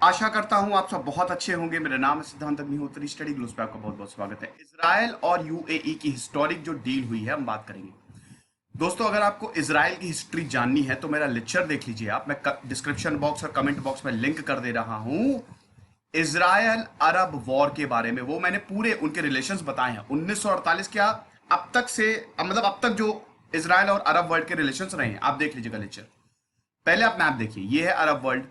आशा करता हूं आप सब बहुत अच्छे होंगे। मेरा नाम है सिद्धांत अग्निहोत्री। स्टडी ग्लूस पे आपका बहुत बहुत स्वागत है। इसराइल और यूएई की हिस्टोरिक जो डील हुई है हम बात करेंगे। दोस्तों, अगर आपको इसराइल की हिस्ट्री जाननी है तो मेरा लेक्चर देख लीजिए आप। मैं डिस्क्रिप्शन बॉक्स और कमेंट बॉक्स में लिंक कर दे रहा हूं। इसराइल अरब वॉर के बारे में वो मैंने पूरे उनके रिलेशंस बताए हैं 1948 क्या अब तक से, मतलब अब तक जो इसराइल और अरब वर्ल्ड के रिलेशंस रहे हैं, आप देख लीजिएगा लेक्चर। पहले आप मैप देखिए, ये है अरब वर्ल्ड।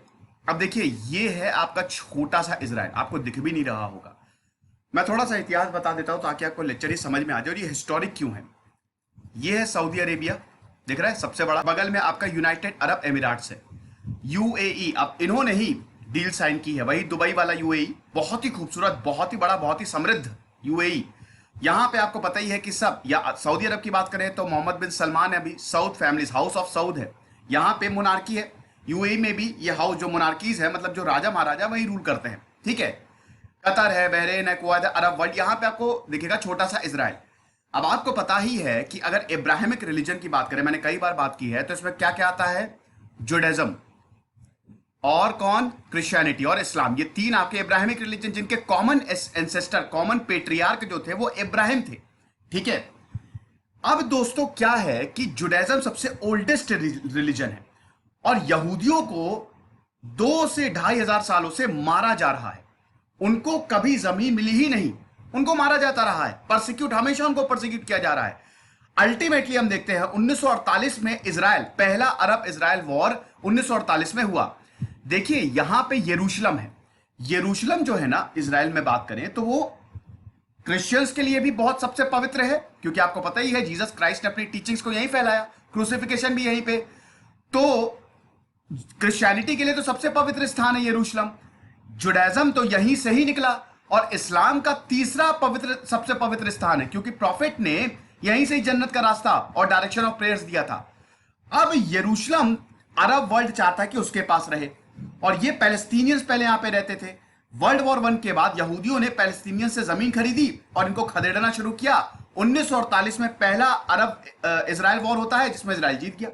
अब देखिए, ये है आपका छोटा सा इसराइल, आपको दिख भी नहीं रहा होगा। मैं थोड़ा सा इतिहास बता देता हूं ताकि आपको लेक्चर ही समझ में आ जाए और ये हिस्टोरिक क्यों है। ये है सऊदी अरेबिया, दिख रहा है सबसे बड़ा। बगल में आपका यूनाइटेड अरब एमिरेट्स है, यूएई। अब इन्होंने ही डील साइन की है, वही दुबई वाला यूएई। बहुत ही खूबसूरत, बहुत ही बड़ा, बहुत ही समृद्ध यूएई। यहां पे आपको पता ही है कि सब, या सऊदी अरब की बात करें तो मोहम्मद बिन सलमान है, अभी Saud families, house of Saud है। यहां पे मोनार्की है। यूएई में भी ये हाउस, जो मोनार्कीज है, मतलब जो राजा महाराजा वही रूल करते हैं, ठीक है। कतर है, बहरेन है, कुवैत है, अरब वर्ल्ड। यहां पे आपको दिखेगा छोटा सा इसराइल। अब आपको पता ही है कि अगर इब्राहिमिक रिलीजन की बात करें, मैंने कई बार बात की है, तो इसमें क्या क्या आता है? जुडाइज्म और कौन? क्रिश्चियनिटी और इस्लाम। ये तीन आपके इब्राहिमिक रिलीजन, जिनके कॉमन एंसेस्टर, कॉमन पेट्रियार्क जो थे वो इब्राहिम थे, ठीक है। अब दोस्तों क्या है कि जुडाइज्म सबसे ओल्डेस्ट रिलीजन है और यहूदियों को 2 से 2,500 सालों से मारा जा रहा है। उनको कभी जमीन मिली ही नहीं, उनको मारा जाता रहा है। परसिक्यूट, हमेशा उनको परसिक्यूट किया जा रहा है। अल्टीमेटली हम देखते हैं 1948 में इसराइल, पहला अरब इसराइल वॉर 1948 में हुआ। देखिए यहां पे यरूशलेम है। यरूशलेम जो है ना, इसराइल में बात करें तो वो क्रिश्चियंस के लिए भी बहुत सबसे पवित्र है, क्योंकि आपको पता ही है जीसस क्राइस्ट ने अपनी टीचिंग्स को यहीं फैलाया, क्रूसिफिकेशन भी यहीं पे। तो क्रिश्चियनिटी के लिए तो सबसे पवित्र स्थान है यरूशलेम। जुडाइज्म तो यहीं से ही निकला और इस्लाम का तीसरा पवित्र, सबसे पवित्र स्थान है, क्योंकि प्रॉफिट ने यहीं से ही जन्नत का रास्ता और डायरेक्शन ऑफ प्रेयर्स दिया था। अब यरूशलेम अरब वर्ल्ड चाहता है कि उसके पास रहे, और ये पैलेस्टीनियंस पहले यहां पे रहते थे। वर्ल्ड वॉर 1 के बाद यहूदियों ने पैलेस्टीनियंस से जमीन खरीदी और इनको खदेड़ना शुरू किया। 1948 में पहला अरब इसराइल वॉर होता है, जिसमें इसराइल जीत गया।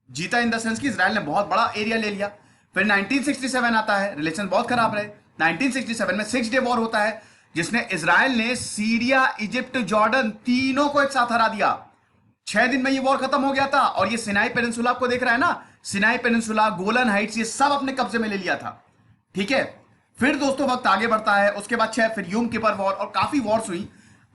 जीता इन द सेंस कि इसराइल ने बहुत बड़ा एरिया ले लिया। फिर 1967 आता है, रिलेशन बहुत खराब रहे। 1967 में 6 डे वॉर होता है, जिसने इसराइल ने सीरिया, इजिप्ट, जॉर्डन तीनों को एक साथ हरा दिया। 6 दिन में ये वॉर खत्म हो गया था। और ये सिनाई पेनिनसुला आपको देख रहा है ना, सिनाई पेनिनसुला, गोलन हाइट्स, ये सब अपने कब्जे में ले लिया था, ठीक है। फिर दोस्तों वक्त आगे बढ़ता है, उसके बाद 6 फिर यूम किपर वॉर और काफी वॉर्स हुई।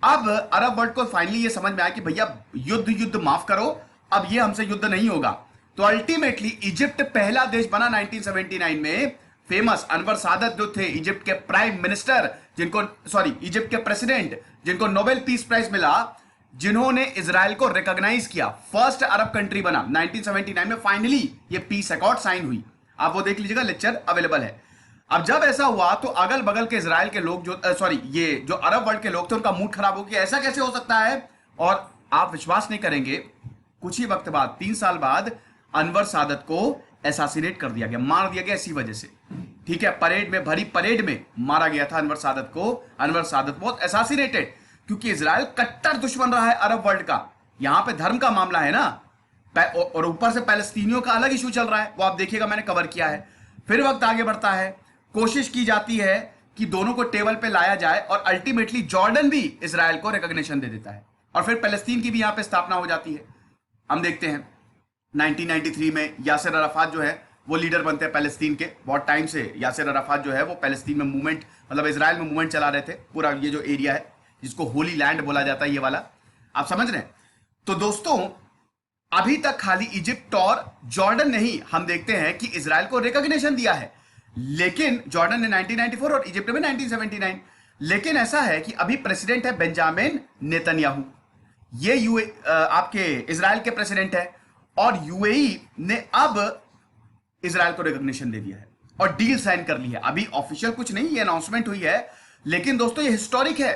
अब अरब वर्ल्ड को फाइनली ये समझ में आया कि भैया युद्ध युद्ध माफ करो, अब ये हमसे युद्ध नहीं होगा। तो अल्टीमेटली इजिप्ट पहला देश बना 1979 में। फेमस अनवर सादत जो थे इजिप्ट के प्राइम मिनिस्टर, जिनको, सॉरी, इजिप्ट के प्रेसिडेंट, जिनको नोबेल पीस प्राइज मिला, जिन्होंने इसराइल को रिकॉग्नाइज किया, फर्स्ट अरब कंट्री बना 1979 में। फाइनली ये पीस अकॉर्ड साइन हुई। आप वो देख लीजिएगा, लेक्चर अवेलेबल है। अब जब ऐसा हुआ तो अगल बगल के इसराइल के लोग, जो सॉरी, ये जो अरब वर्ल्ड के लोग थे, उनका मूड खराब हो गया, ऐसा कैसे हो सकता है। और आप विश्वास नहीं करेंगे, कुछ ही वक्त बाद, 3 साल बाद, अनवर सादत को एसासिनेट कर दिया गया, मार दिया गया इसी वजह से, ठीक है। परेड में, भरी परेड में मारा गया था अनवर सादत को। अनवर सादत बहुत एसासिनेटेड, क्योंकि इसराइल कट्टर दुश्मन रहा है अरब वर्ल्ड का। यहां पे धर्म का मामला है ना, और ऊपर से पैलेस्तीनियों का अलग इशू चल रहा है, वो आप देखिएगा, मैंने कवर किया है। फिर वक्त आगे बढ़ता है, कोशिश की जाती है कि दोनों को टेबल पे लाया जाए, और अल्टीमेटली जॉर्डन भी इसराइल को रिकॉग्निशन दे देता है, और फिर पैलेस्तीन की भी यहां पे स्थापना हो जाती है। हम देखते हैं 1993 में यासिर अराफात जो है वो लीडर बनते हैं पैलेस्तीन के। बहुत टाइम से यासिर अराफात जो है वो पैलेस्तीन में मूवमेंट, मतलब इसराइल में मूवमेंट चला रहे थे। पूरा ये जो एरिया है, जिसको होली लैंड बोला जाता है, ये वाला, आप समझ रहे हैं। तो दोस्तों अभी तक खाली इजिप्ट और जॉर्डन ने ही, हम देखते हैं कि इसराइल को रिकॉग्निशन दिया है, लेकिन जॉर्डन ने 1994 और इजिप्ट में 1979। लेकिन ऐसा है कि अभी प्रेसिडेंट है बेंजामिन नेतन्याहू, ये आपके इसराइल के प्रेसिडेंट है, और यूएई ने अब इसराइल को रिकॉग्निशन दे दिया है और डील साइन कर ली है। अभी ऑफिशियल कुछ नहीं, ये अनाउंसमेंट हुई है, लेकिन दोस्तों ये हिस्टोरिक है,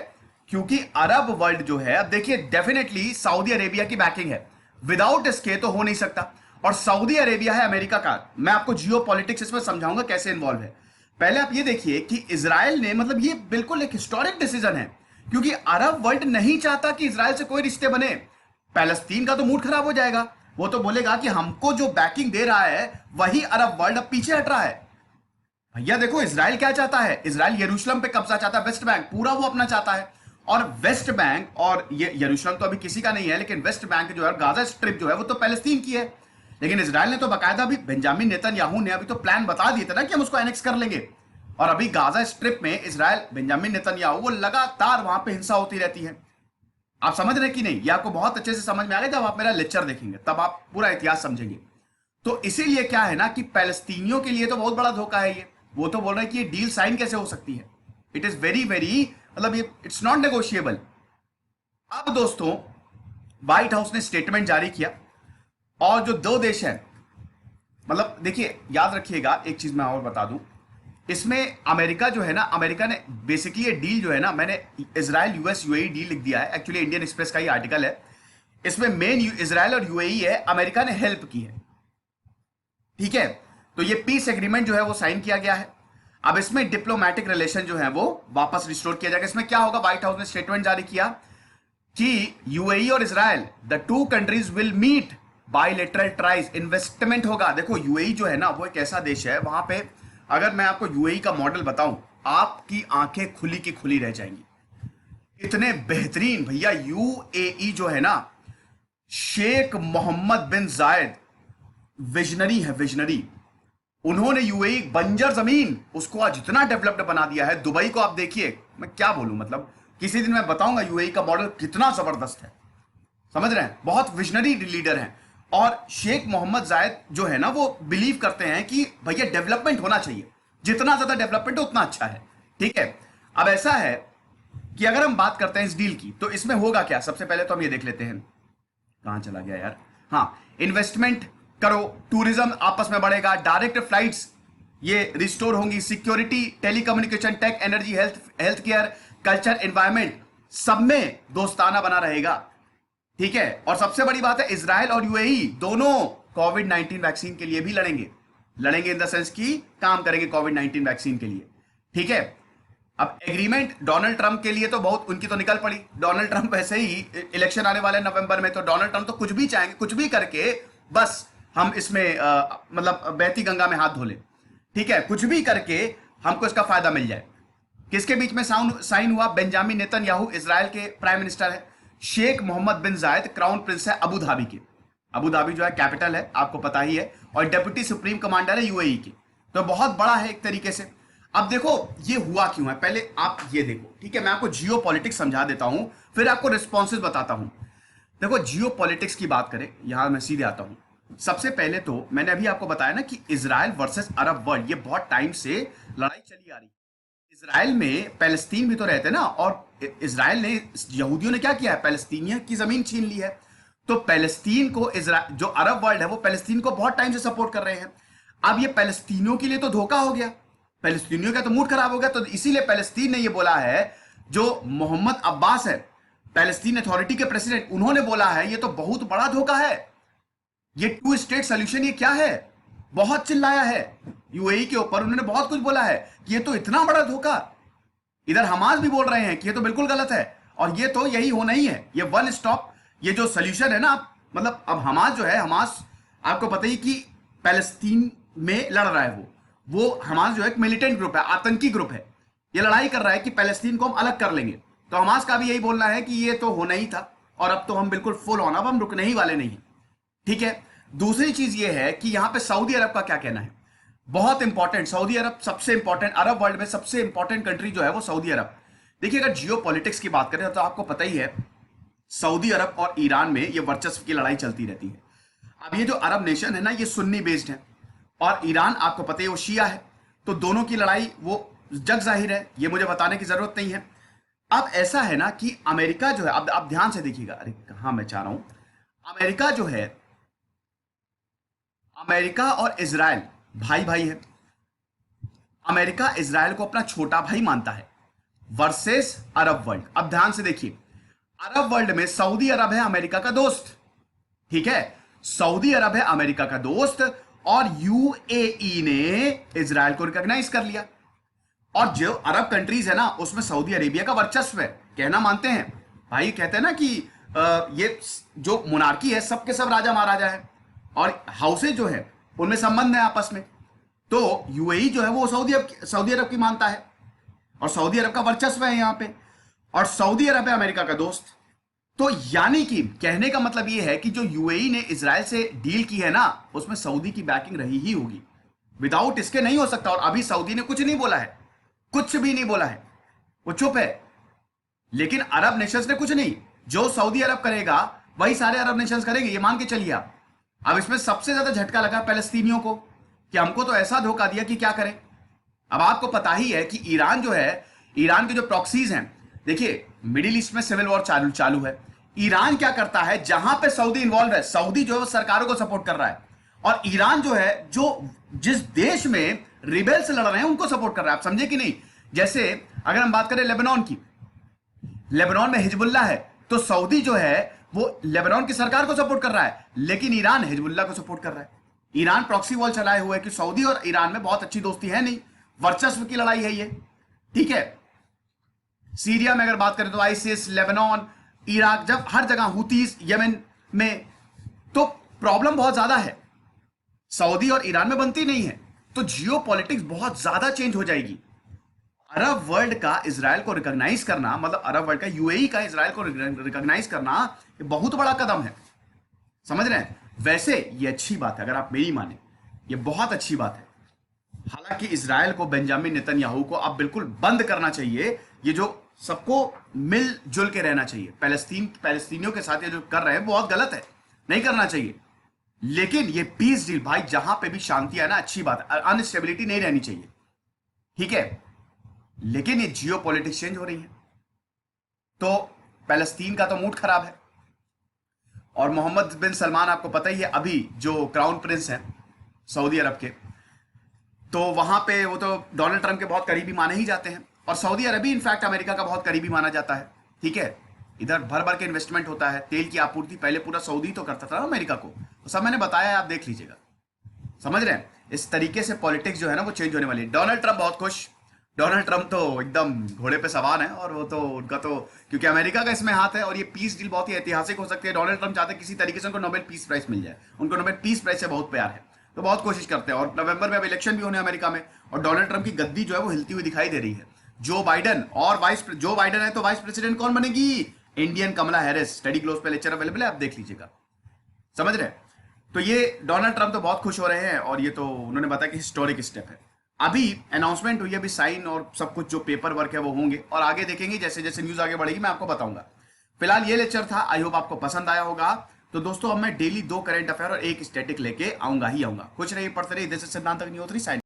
क्योंकि अरब वर्ल्ड जो है, अब देखिए, डेफिनेटली सऊदी अरेबिया की बैकिंग है, विदाउट इसके तो हो नहीं सकता। और सऊदी अरेबिया है अमेरिका का। मैं आपको जियो पॉलिटिक्स इसमें समझाऊंगा कैसे इन्वॉल्व है। पहले आप ये देखिए कि इसराइल ने, मतलब ये बिल्कुल एक हिस्टोरिक डिसीजन है, क्योंकि अरब वर्ल्ड नहीं चाहता कि इसराइल से कोई रिश्ते बने। पैलेस्तीन का तो मूड खराब हो जाएगा, वो तो बोलेगा कि हमको जो बैकिंग दे रहा है वही अरब वर्ल्ड अब पीछे हट रहा है। भैया देखो, इसराइल क्या चाहता है? इसराइल यरूशलेम पे कब्जा चाहता है, वेस्ट बैंक पूरा वो अपना चाहता है। और वेस्ट बैंक और ये यरूशलेम तो अभी किसी का नहीं है, लेकिन वेस्ट बैंक जो है, गाजा स्ट्रिप जो है, वो तो पैलेस्तीन की है। लेकिन इसराइल ने तो बाकायदा भी, बेंजामिन नेतन्याहू ने अभी तो प्लान बता दिए थे ना कि हम उसको एनेक्स कर लेंगे। और अभी गाजा स्ट्रिप में इसराइल, बेंजामिन नेतन्याहू, वो लगातार वहां पे हिंसा होती रहती है। आप समझ रहे कि नहीं? ये आपको बहुत अच्छे से समझ में आ गया जब आप मेरा लेक्चर देखेंगे, तब आप पूरा इतिहास समझेंगे। तो इसीलिए क्या है ना कि पैलेस्तीनियों के लिए तो बहुत बड़ा धोखा है ये। वो तो बोल रहे हैं कि ये डील साइन कैसे हो सकती है? इट इज वेरी वेरी, मतलब ये इट्स नॉट नेगोशिएबल। अब दोस्तों, व्हाइट हाउस ने स्टेटमेंट जारी किया, और जो दो देश हैं, मतलब देखिए, याद रखिएगा एक चीज मैं और बता दूं, इसमें अमेरिका जो है ना, अमेरिका ने बेसिकली ये डील जो है ना, मैंने इजराइल यूएस यूएई डील लिख दिया है, एक्चुअली इंडियन एक्सप्रेस का ही आर्टिकल है। इसमें मेन इजराइल और यूएई है, अमेरिका ने हेल्प की है, ठीक है। तो ये पीस एग्रीमेंट जो है वो साइन किया गया है। अब इसमें डिप्लोमेटिक रिलेशन जो है वो वापस रिस्टोर किया जाएगा। इसमें क्या होगा? व्हाइट हाउस ने स्टेटमेंट जारी किया कि यूएई और Israel, the two countries will meet bilateral ties, investment होगा। देखो, यूएई जो है ना, वो एक ऐसा देश है, वहां पे अगर मैं आपको यूएई का मॉडल बताऊं, आपकी आंखें खुली की खुली रह जाएंगी। इतने बेहतरीन भैया यूएई जो है ना, शेख मोहम्मद बिन जायद विजनरी है, विजनरी। उन्होंने यूएई बंजर जमीन, उसको आज इतना डेवलप्ड बना दिया है। दुबई को आप देखिए, मैं क्या बोलूं, मतलब किसी दिन मैं बताऊंगा यूएई का मॉडल कितना जबरदस्त है। समझ रहे हैं? बहुत विजनरी लीडर हैं। और शेख मोहम्मद जायद जो है ना, वो बिलीव करते हैं कि भैया डेवलपमेंट होना चाहिए, जितना ज्यादा डेवलपमेंट हो उतना अच्छा है, ठीक है। अब ऐसा है कि अगर हम बात करते हैं इस डील की, तो इसमें होगा क्या? सबसे पहले तो हम ये देख लेते हैं, कहां चला गया यार, हाँ, इन्वेस्टमेंट करो, टूरिज्म आपस में बढ़ेगा, डायरेक्ट फ्लाइट्स ये रिस्टोर होंगी, security, telecommunication, tech, energy, health care, culture, environment, सब में दोस्ताना बना रहेगा, ठीक है। और सबसे बड़ी बात है, इजराइल और यूएई दोनों कोविड-19 वैक्सीन के लिए भी लड़ेंगे। लड़ेंगे इन द सेंस की काम करेंगे कोविड-19 वैक्सीन के लिए, ठीक है। अब एग्रीमेंट डोनाल्ड ट्रंप के लिए तो बहुत, उनकी तो निकल पड़ी। डोनाल्ड ट्रंप वैसे ही, इलेक्शन आने वाले नवंबर में, तो डोनाल्ड ट्रंप तो कुछ भी चाहेंगे, कुछ भी करके बस हम इसमें मतलब बहती गंगा में हाथ धो लें, ठीक है, कुछ भी करके हमको इसका फायदा मिल जाए। किसके बीच में साइन हुआ? बेंजामिन नेतन्याहू इजराइल के प्राइम मिनिस्टर है, शेख मोहम्मद बिन जायद क्राउन प्रिंस है अबू धाबी के। अबू धाबी जो है कैपिटल है, आपको पता ही है, और डेप्यूटी सुप्रीम कमांडर है यूएई के। तो बहुत बड़ा है एक तरीके से। अब देखो ये हुआ क्यों है, पहले आप ये देखो, ठीक है। मैं आपको जियो पॉलिटिक्स समझा देता हूं, फिर आपको रिस्पॉन्सेज बताता हूं। देखो, जियो पॉलिटिक्स की बात करें, यहां मैं सीधे आता हूं। सबसे पहले तो मैंने अभी आपको बताया ना कि इजराइल वर्सेस अरब वर्ल्ड, ये बहुत टाइम से लड़ाई चली आ रही है। इजराइल में पैलेस्तीन भी तो रहते ना, और इजराइल ने, यहूदियों ने क्या किया है? पैलेस्तीनियों की जमीन छीन ली है। तो पैलेस्तीन को, इजराइल जो अरब वर्ल्ड है, वो पैलेस्तीन को बहुत टाइम से सपोर्ट कर रहे हैं। अब ये पैलेस्तीनियों के लिए तो धोखा हो गया, पैलेस्तीनियों का तो मूड खराब हो गया। तो इसीलिए पैलेस्तीन ने ये बोला है, जो मोहम्मद अब्बास है पैलेस्तीन अथॉरिटी के प्रेसिडेंट, उन्होंने बोला है ये तो बहुत बड़ा धोखा है, ये टू स्टेट सोल्यूशन ये क्या है। बहुत चिल्लाया है यूएई के ऊपर, उन्होंने बहुत कुछ बोला है कि ये तो इतना बड़ा धोखा। इधर हमास भी बोल रहे हैं कि ये तो बिल्कुल गलत है, और ये तो यही होना ही है, ये वन स्टॉप, ये जो सोल्यूशन है ना, मतलब अब हमास जो है, हमास आपको पता ही कि पैलेस्तीन में लड़ रहा है। वो हमास जो है एक मिलिटेंट ग्रुप है, आतंकी ग्रुप है, ये लड़ाई कर रहा है कि पैलेस्तीन को हम अलग कर लेंगे। तो हमास का भी यही बोलना है कि ये तो होना ही था, और अब तो हम बिल्कुल फुल ऑन, अब हम रुकने ही वाले नहीं, ठीक है। दूसरी चीज ये है कि यहां पे सऊदी अरब का क्या कहना है, बहुत इंपॉर्टेंट। सऊदी अरब सबसे इंपॉर्टेंट, अरब वर्ल्ड में सबसे इंपॉर्टेंट कंट्री जो है वो सऊदी अरब। देखिए, अगर जियो पॉलिटिक्स की बात करें तो आपको पता ही है, सऊदी अरब और ईरान में ये वर्चस्व की लड़ाई चलती रहती है। अब ये जो अरब नेशन है ना, ये सुन्नी बेस्ड है, और ईरान आपको पता है वो शिया है। तो दोनों की लड़ाई वो जग जाहिर है, ये मुझे बताने की जरूरत नहीं है। अब ऐसा है ना कि अमेरिका जो है, अब आप ध्यान से देखिएगा, अरे कहां मैं चाह रहा हूं, अमेरिका जो है, अमेरिका और इजराइल भाई भाई है। अमेरिका इजराइल को अपना छोटा भाई मानता है, वर्सेस अरब वर्ल्ड। अब ध्यान से देखिए, अरब वर्ल्ड में सऊदी अरब है अमेरिका का दोस्त, ठीक है, सऊदी अरब है अमेरिका का दोस्त, और यूएई ने इजराइल को रिकॉग्नाइज कर लिया। और जो अरब कंट्रीज है ना, उसमें सऊदी अरेबिया का वर्चस्व है, कहना मानते हैं भाई, कहते हैं ना कि ये जो मोनार्की है, सबके सब राजा महाराजा है, और हाउसेज जो है उनमें संबंध है आपस में। तो यूएई जो है वो सऊदी अरब की मानता है, और सऊदी अरब का वर्चस्व है यहां पे, और सऊदी अरब है अमेरिका का दोस्त। तो यानी कि कहने का मतलब ये है कि जो यूएई ने इजराइल से डील की है ना, उसमें सऊदी की बैकिंग रही ही होगी, विदाउट इसके नहीं हो सकता। और अभी सऊदी ने कुछ नहीं बोला है, कुछ भी नहीं बोला है, वो चुप है। लेकिन अरब नेशंस ने कुछ नहीं, जो सऊदी अरब करेगा वही सारे अरब नेशंस करेंगे, ये मान के चलिए आप। अब इसमें सबसे ज्यादा झटका लगा पैलेस्तीनियों को कि हमको तो ऐसा धोखा दिया कि क्या करें। अब आपको पता ही है कि ईरान जो है, ईरान के जो प्रॉक्सीज हैं, देखिए मिडिल ईस्ट में सिविल वॉर चालू है। ईरान क्या करता है, जहां पे सऊदी इन्वॉल्व है, सऊदी जो है वो सरकारों को सपोर्ट कर रहा है, और ईरान जो है, जो जिस देश में रिबेल से लड़ रहे हैं उनको सपोर्ट कर रहा है। आप समझे कि नहीं? जैसे अगर हम बात करें लेबनान की, लेबनान में हिजबुल्लाह है, तो सऊदी जो है वो लेबनान की सरकार को सपोर्ट कर रहा है, लेकिन ईरान हिजबुल्लाह को सपोर्ट कर रहा है। ईरान प्रॉक्सी वॉर चलाए हुए है कि सऊदी और ईरान में बहुत अच्छी दोस्ती है नहीं, वर्चस्व की लड़ाई है ये, ठीक है। सीरिया में अगर बात करें तो आईसिस, लेबनान, इराक, जब हर जगह हुतीस, यमन में, तो प्रॉब्लम बहुत ज्यादा है, सऊदी और ईरान में बनती नहीं है, तो जियो पॉलिटिक्स बहुत ज्यादा चेंज हो जाएगी। अरब वर्ल्ड का इजराइल को रिकॉग्नाइज करना, मतलब अरब वर्ल्ड का यूएई का इजराइल को रिकॉग्नाइज करना, ये बहुत बड़ा कदम है, समझ रहे हैं? वैसे ये अच्छी बात है, अगर आप मेरी माने, ये बहुत अच्छी बात है। हालांकि इजराइल को, बेंजामिन नेतन्याहू को अब बिल्कुल बंद करना चाहिए, ये जो सबको मिलजुल के रहना चाहिए, पैलेस्तीनियों के साथ ये जो कर रहे हैं बहुत गलत है, नहीं करना चाहिए। लेकिन ये पीस डील भाई, जहां पे भी शांति है ना, अच्छी बात है, अनस्टेबिलिटी नहीं रहनी चाहिए, ठीक है। लेकिन ये जियो पॉलिटिक्स चेंज हो रही है, तो पैलेस्तीन का तो मूड खराब है। और मोहम्मद बिन सलमान, आपको पता ही है, अभी जो क्राउन प्रिंस हैं सऊदी अरब के, तो वहां पे वो तो डोनाल्ड ट्रंप के बहुत करीबी माने ही जाते हैं, और सऊदी अरब इनफैक्ट अमेरिका का बहुत करीबी माना जाता है, ठीक है। इधर भर भर के इन्वेस्टमेंट होता है, तेल की आपूर्ति पहले पूरा सऊदी तो करता था ना अमेरिका को, तो सब मैंने बताया, आप देख लीजिएगा, समझ रहे हैं? इस तरीके से पॉलिटिक्स जो है ना वो चेंज होने वाली है। डोनाल्ड ट्रंप बहुत खुश, डोनाल्ड ट्रंप तो एकदम घोड़े पे सवार है, और वो तो उनका तो, क्योंकि अमेरिका का इसमें हाथ है, और ये पीस डील बहुत ही ऐतिहासिक हो सकती है। डोनाल्ड ट्रंप चाहते हैं किसी तरीके से उनको नोबेल पीस प्राइज मिल जाए, उनको नोबेल पीस प्राइज से बहुत प्यार है, तो बहुत कोशिश करते हैं। और नवंबर में अब इलेक्शन भी होने अमेरिका में, और डोनाल्ड ट्रंप की गद्दी जो है वो हिलती हुई दिखाई दे रही है। जो बाइडन है तो वाइस प्रेसिडेंट कौन बनेगी? इंडियन कमला हैरिस। स्टडी ग्लोब पे लेक्चर अवेलेबल है, आप देख लीजिएगा, समझ रहे हैं? तो ये डोनाल्ड ट्रंप तो बहुत खुश हो रहे हैं, और ये तो उन्होंने बताया कि हिस्टोरिक स्टेप है। अभी अनाउंसमेंट हुई है, अभी साइन और सब कुछ जो पेपर वर्क है वो होंगे, और आगे देखेंगे, जैसे जैसे न्यूज आगे बढ़ेगी मैं आपको बताऊंगा। फिलहाल ये लेक्चर था, आई होप आपको पसंद आया होगा। तो दोस्तों अब मैं डेली 2 करंट अफेयर और 1 स्टैटिक लेके आऊंगा ही आऊंगा। खुश रहिए, पढ़ते रहिए। दिस इज सिद्धांत अग्निहोत्री साइनिंग।